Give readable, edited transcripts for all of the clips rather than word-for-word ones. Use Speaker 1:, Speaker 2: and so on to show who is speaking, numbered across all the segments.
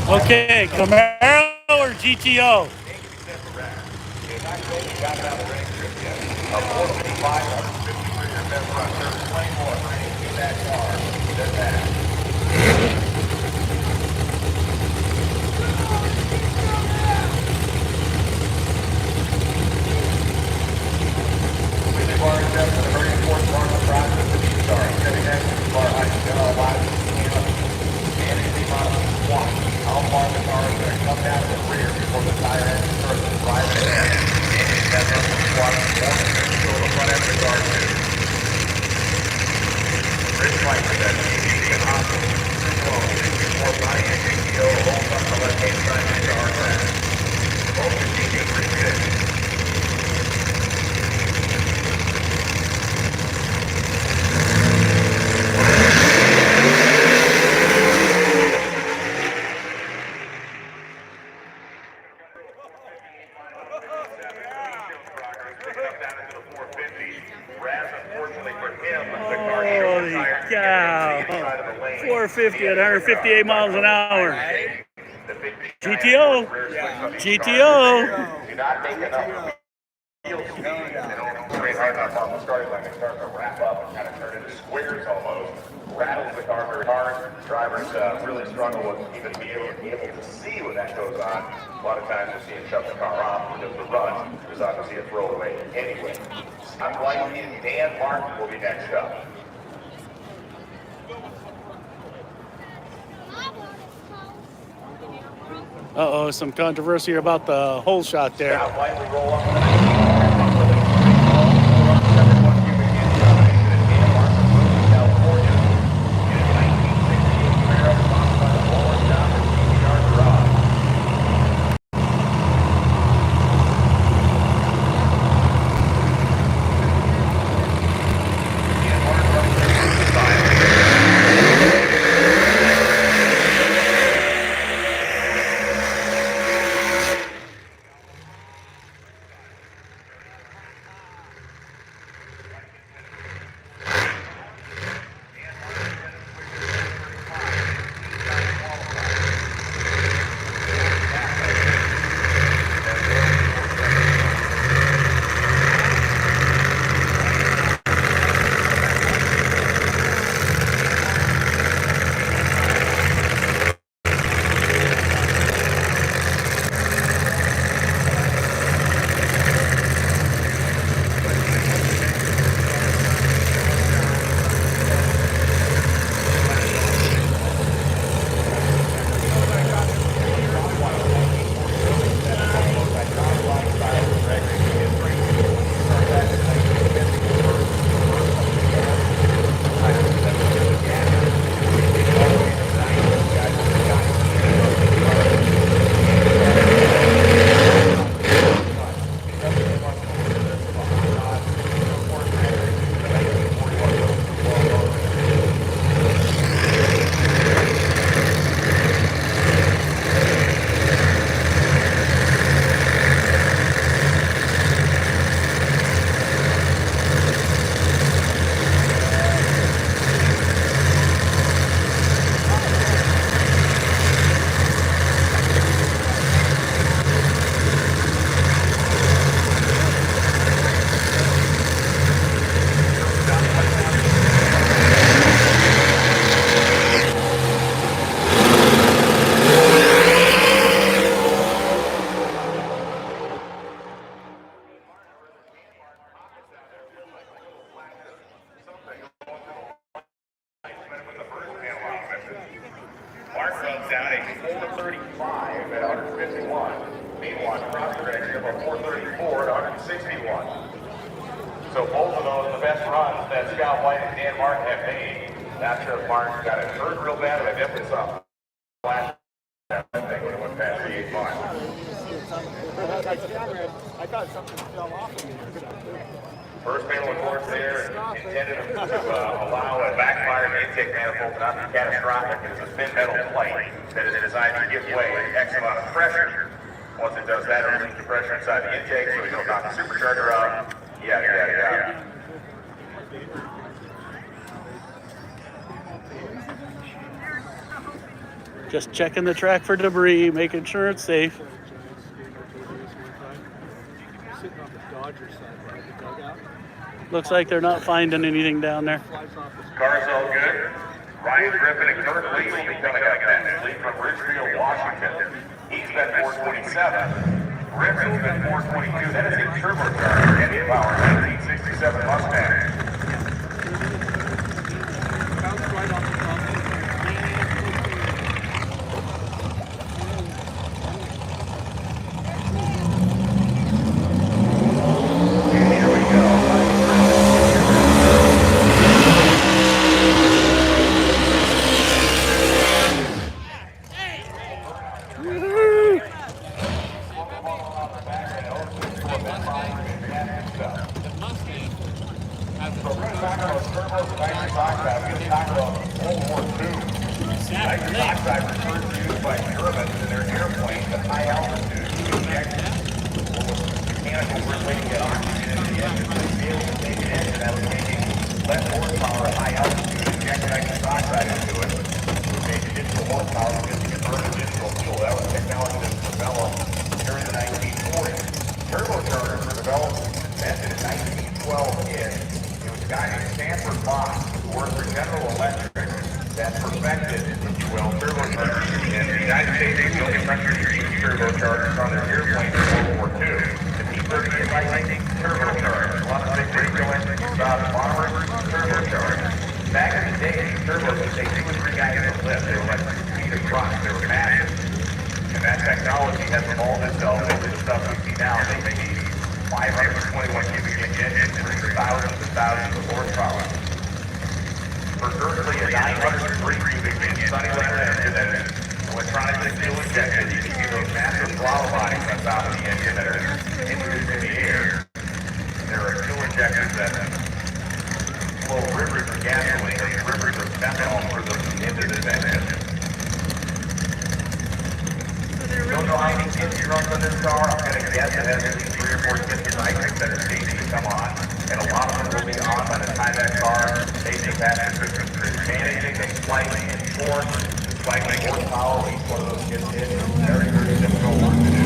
Speaker 1: Okay, Camaro or GTO? Holy cow. 450 at 158 miles an hour. GTO. GTO.
Speaker 2: Do not make enough field speed and don't straight hard enough on the starting line. They start to wrap up and kind of turn into squares almost. Rattles the car very hard. Drivers really struggle with even being able to see when that goes on. A lot of times you're seeing shut the car off because the run is obviously a throwaway anyway. I'm Whitey and Dan Martin will be next up.
Speaker 1: Uh-oh, some controversy about the hole shot there.
Speaker 2: Down a 435 at 151. Meanwhile, Crosser actually up a 434 at 161. So both of those, the best runs that Scott White and Dan Martin have made. Not sure if Martin got it hurt real bad, but I definitely saw flash that thing when it went past the 8 mile.
Speaker 3: I thought something fell off of me.
Speaker 2: First panel of course there intended to allow a backfired intake manifold not to be catastrophic. It is a thin metal plate that is designed to give way to X amount of pressure. Once it does that, it'll release the pressure inside the intake so you don't knock the supercharger out. Yada, yada, yada.
Speaker 1: Just checking the track for debris, making sure it's safe.
Speaker 3: Sitting on the Dodger side, right? The dugout.
Speaker 2: Looks like they're not finding anything down there.
Speaker 3: Flies off the
Speaker 2: Cars all good. Ryan Griffin and Kurt Lee will be coming up next. Lee from Ridgefield, Washington. He's been 427. Griffin's been 422. That is a turbocharged engine power 1967 Mustang.
Speaker 3: bounced right off the top.
Speaker 2: And here we go. Turbochargers were developed and invented in 1912-ish. It was a guy named Stanford Fox who worked for General Electric that perfected, if you will, turbochargers. In the United States, the only country to use turbochargers on their airplanes in World War II. The P-38 Lightning, turbocharged. A lot of big radio engines, bombers, turbocharged. Back in the day, these turbos would take 2 or 3 guys to lift. They were like feet of trucks. They were massive. And that technology has evolved itself into the stuff we see now. They make these 521 cubic inch engines and thousands and thousands of horsepower. For virtually a 903 cubic inch Sunny Lane engine that is electronically fuel injected, you can see those massive throttle bodies on top of the engine that are introduced in the air. There are fuel injectors that flow rivers of gasoline or rivers of methanol through into this engine. Don't know how many kids you run on this car. I'm going to guess it has at least 3 or 4 kids nitrous that are stated to come on. And a lot of them will be on by the time that car basic passengers is managing and slightly in torque, slightly horsepower. Each one of those kids is very, very difficult work to do.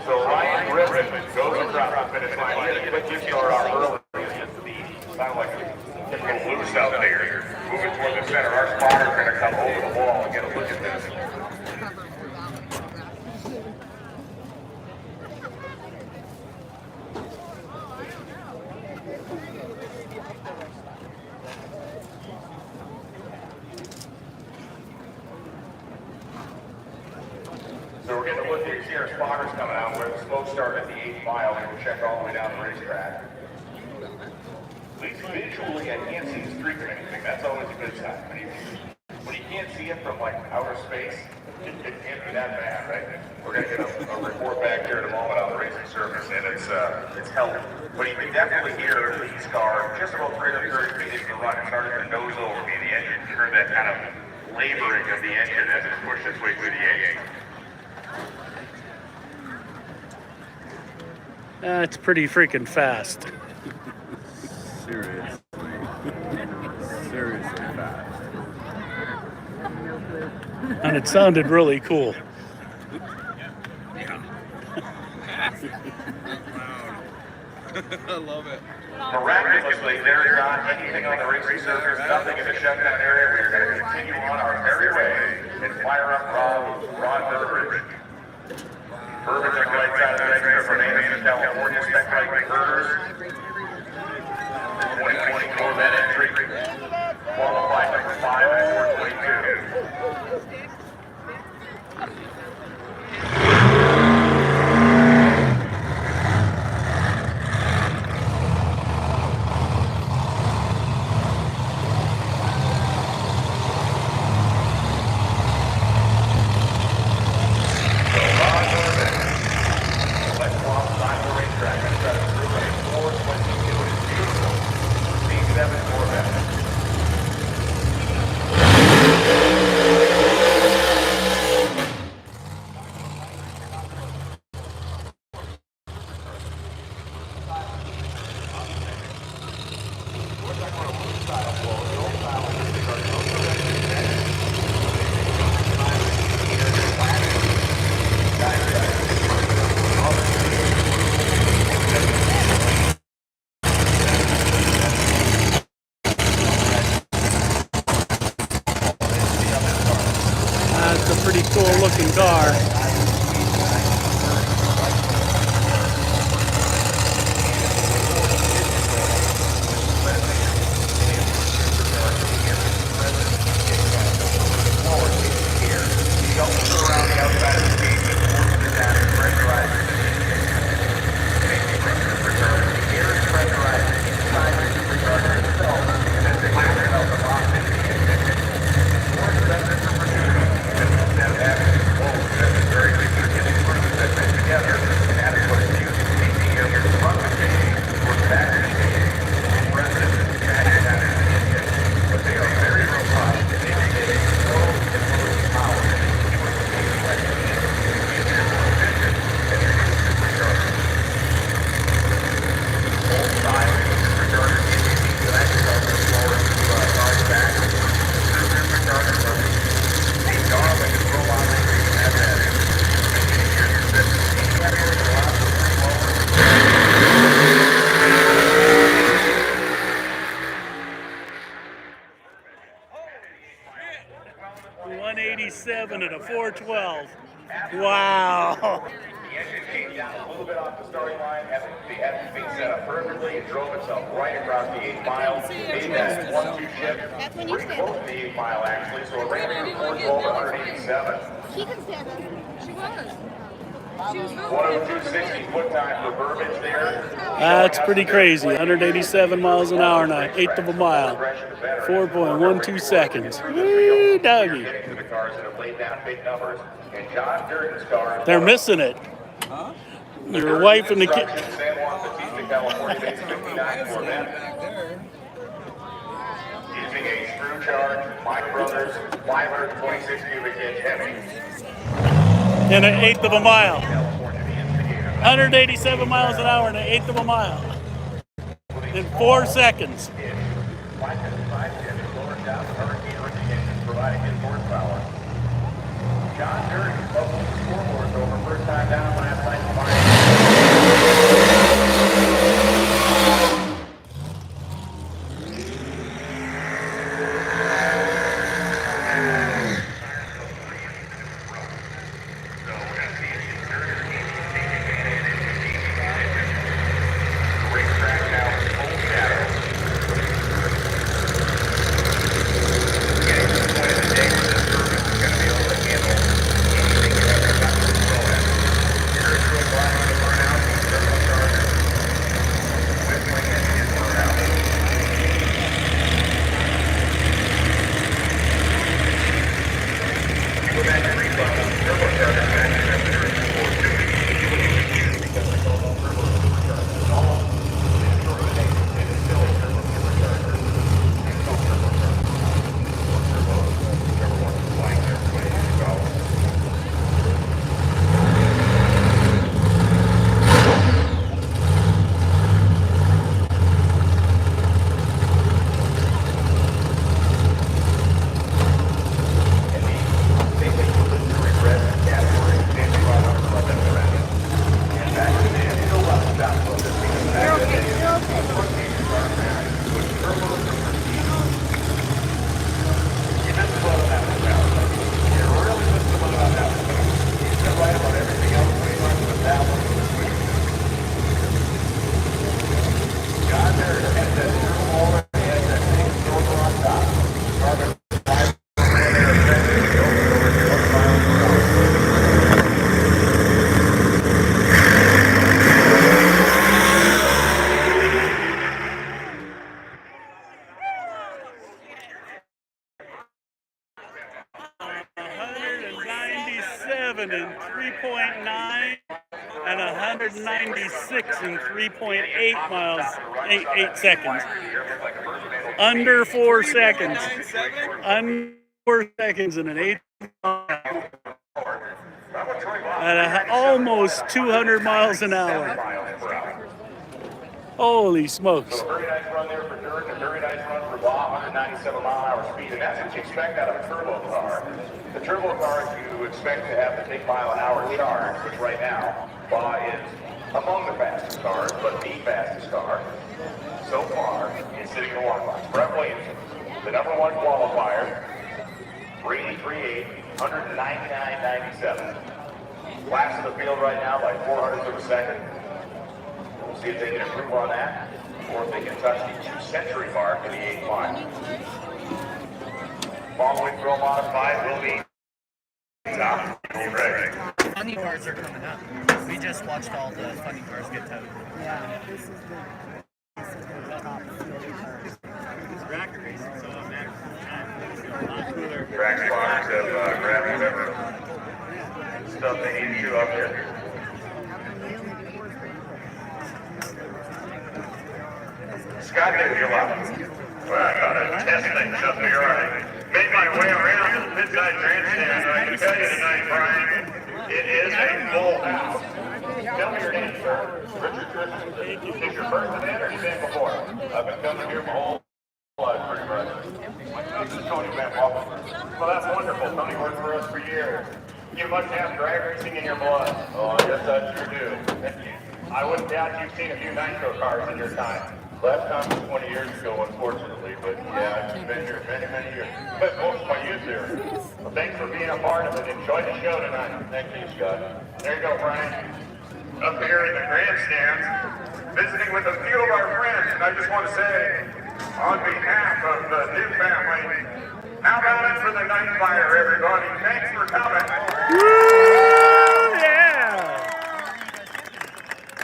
Speaker 2: So Ryan Griffin goes across the finish line. He had a quick start off early. Sounded like a typical loose out there. Moving toward the center, our spotter's going to come over the wall and get a look at this. So we're getting a look here. See our spotters coming out where the smoke started at the 8th mile. And we'll check all the way down the racetrack. At least visually, I can't see the streak or anything. That's always a good sign. When you can't see it from like outer space, it can't be that bad, right? We're going to get a report back here in a moment on the racing surface, and it's healthy. But you can definitely hear Lee's car just about 330 feet into the run. It started to nose over me. The engine, you heard that kind of laboring of the engine as it pushed its way through the A8.
Speaker 1: It's pretty freaking fast.
Speaker 4: Seriously. Seriously fast.
Speaker 1: And it sounded really cool.
Speaker 4: I love it.
Speaker 2: Miraculously, there is not anything on the racing surface, nothing in the shutdown area. We are going to continue on our merry way and fire up Ron Burbridge. Burbridge on the right side of the race for Anderson, California, Spec Right Recruiters. 2024 that entry. Qualified number 5 at 422.
Speaker 1: cool looking car. .187 and a 412. Wow.
Speaker 2: The engine came down a little bit off the starting line, had the thing set up perfectly, it drove itself right across the 8 mile, made that 1-2 shift, pretty close to the 8 mile actually, so it ran through 412 to 187.
Speaker 5: She can stand up. She was. She was
Speaker 2: 102.60 foot time for Burbage there.
Speaker 1: That's pretty crazy. 187 miles an hour and an eighth of a mile. 4.12 seconds. Woo, doggy. They're missing it. Your wife and the kid.
Speaker 2: Using a screw charge, Mike Brothers, 526 cubic inch heavy.
Speaker 1: In an eighth of a mile. 187 miles an hour in an eighth of a mile. In 4 seconds.
Speaker 2: John Durden published the scoreboards over first time down last night.
Speaker 1: And 3.9 and 196 in 3.8 miles, 8 seconds. Under 4 seconds. Under 4 seconds in an eighth mile. At almost 200 miles an hour. Holy smokes.
Speaker 2: So a very nice run there for Durden, a very nice run for Baugh, 197 mile an hour speed, and that's what you expect out of a turbo car. The turbo cars you expect to have the 8 mile an hour charge, which right now, Baugh is among the fastest cars, but the fastest car so far is sitting in the walk box. Brett Williamson, the #1 qualifier, Brady 3.8, 199.97. Last of the field right now by 400ths of a second. We'll see if they can improve on that, or if they can touch the 2-century mark in the 8th mile. Following Pro Modified will be Tom Greg.
Speaker 6: Funny cars are coming up. We just watched all the funny cars get towed.
Speaker 7: Yeah, this is the top field cars.
Speaker 6: Racket racing, so it matters.
Speaker 2: Track spotters have grabbed whatever stuff they need to do up here. Scott, you're live. Well, I got to test things up here. I made my way around to the Midside Grandstand. I can tell you tonight, Brian, it is a full house. Tell me your name, sir. Richard Christian. Is your first event or you been before? I've been coming here my whole life, pretty much. This is Tony Van Waffle. Well, that's wonderful. Tony worked for us for years. You must have drag racing in your blood. Oh, yes, I sure do. I wouldn't doubt you've seen a few nitro cars in your time. Last time was 20 years ago, unfortunately, but yeah, I've been here many, many years. But most of my youth here. Well, thanks for being a part of it. Enjoy the show tonight. Thank you, Scott. There you go, Brian. Up here in the grandstands, visiting with a few of our friends, and I just want to say, on behalf of the new family, how about it for the Night Fire, everybody? Thanks for coming.
Speaker 1: Woo! Yeah!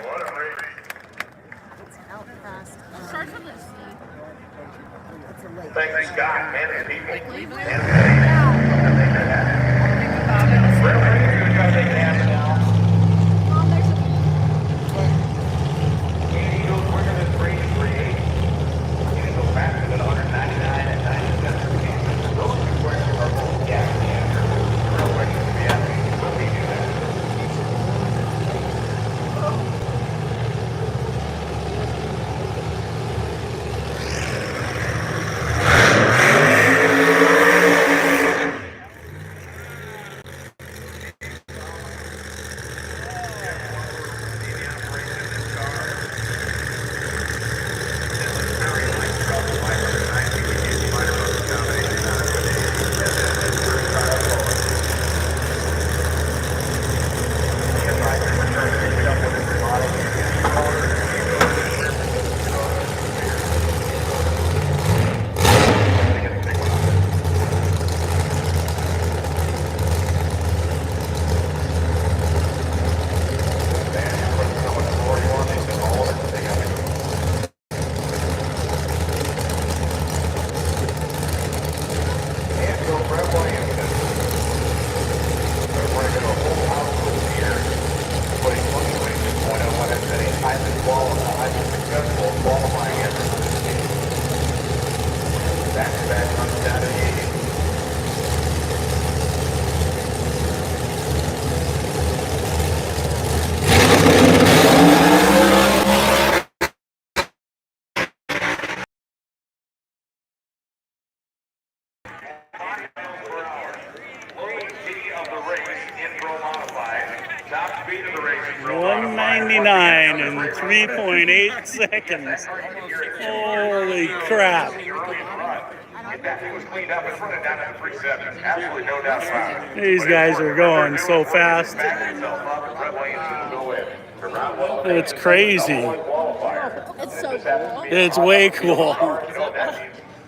Speaker 2: What a race.
Speaker 7: It's out past.
Speaker 5: Start from this.
Speaker 7: It's a lake.
Speaker 2: Thank you, Scott, man, and people.
Speaker 5: Cleveland?
Speaker 2: And Rail Racing's going to try to take a half now.
Speaker 5: Mom, there's a
Speaker 2: He goes quicker than 3.38. He goes faster than 199.97. Those two questions are both gas and answer. Real questions to be asking. Will he do that? Top speed of the race.
Speaker 1: 199 in 3.8 seconds. Holy crap.
Speaker 2: That thing was cleaned up and put it down at the 3.7. Absolutely no doubt about it.
Speaker 1: These guys are going so fast. It's crazy.
Speaker 5: It's so cool.
Speaker 1: It's way cool.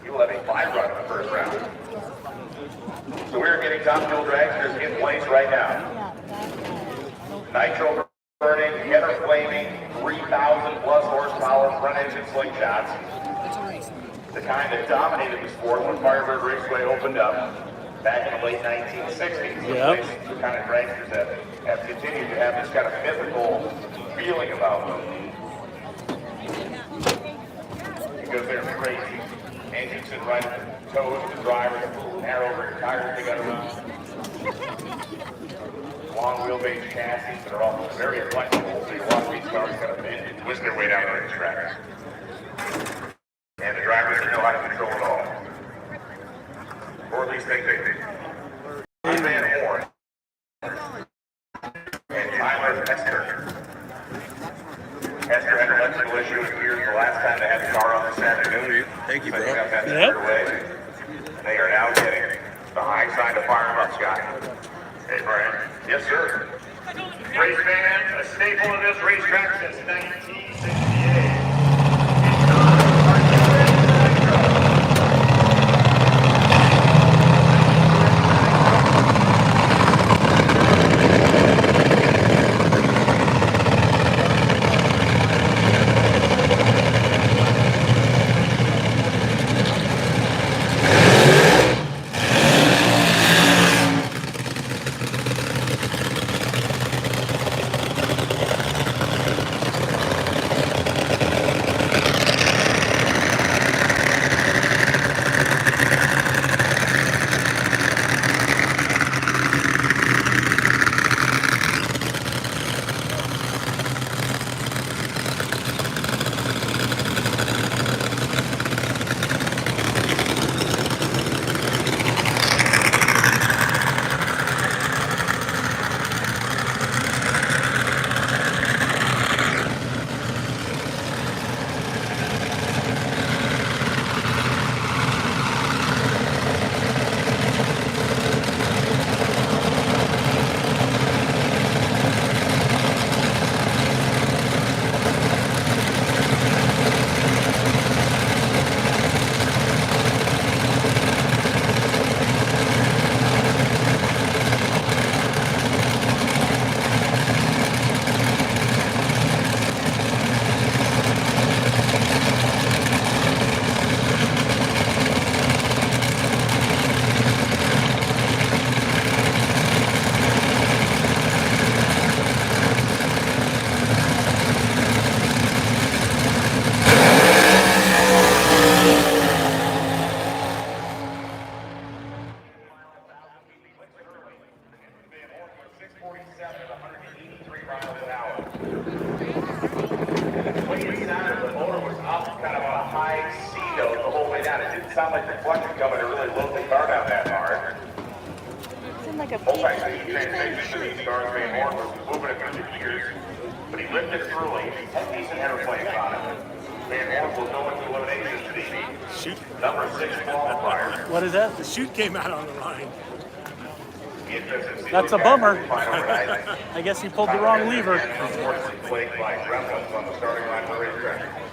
Speaker 2: You'll have a 5-run in the first round. So we're getting top fuel dragsters in place right now. Nitro burning, header flaming, 3,000 plus horsepower front engine slingshots. The kind that dominated the sport when Firebird Raceway opened up back in the late 1960s.
Speaker 1: Yep.
Speaker 2: The kind of dragsters have continued to have this kind of mythical feeling about them. Because they're crazy. Engines sitting right at the toes of the driver, the little narrow rear tires they got to run. Long wheelbase chassis that are also very flexible, so a lot of these cars kind of twist their way down the racetrack. And the drivers know how to control it all. Or at least think they do. I'm Van Horn. And Tyler Hester. Hester had an electrical issue with gears the last time they had the car on this afternoon.
Speaker 4: Thank you, bro.
Speaker 2: Yep. They are now getting The high side to fire him up, Scott. Hey, Brian. Yes, sir. Race van, a staple of this racetrack since 1968. Sound like the clutch is coming to really load the car down that hard.
Speaker 5: Seemed like a
Speaker 2: Multi-speed transmission to these cars, Van Horn was moving it through the gears, but he lifted early. Had decent header plates on it. Van Horn will go into elimination to the
Speaker 3: Shoot.
Speaker 2: number 6 qualifier.
Speaker 1: What is that?
Speaker 3: The chute came out on the line.
Speaker 1: That's a bummer.
Speaker 2: I
Speaker 1: I guess he pulled the wrong lever.
Speaker 2: Unfortunately, plagued by gremlins on the starting line of the racetrack.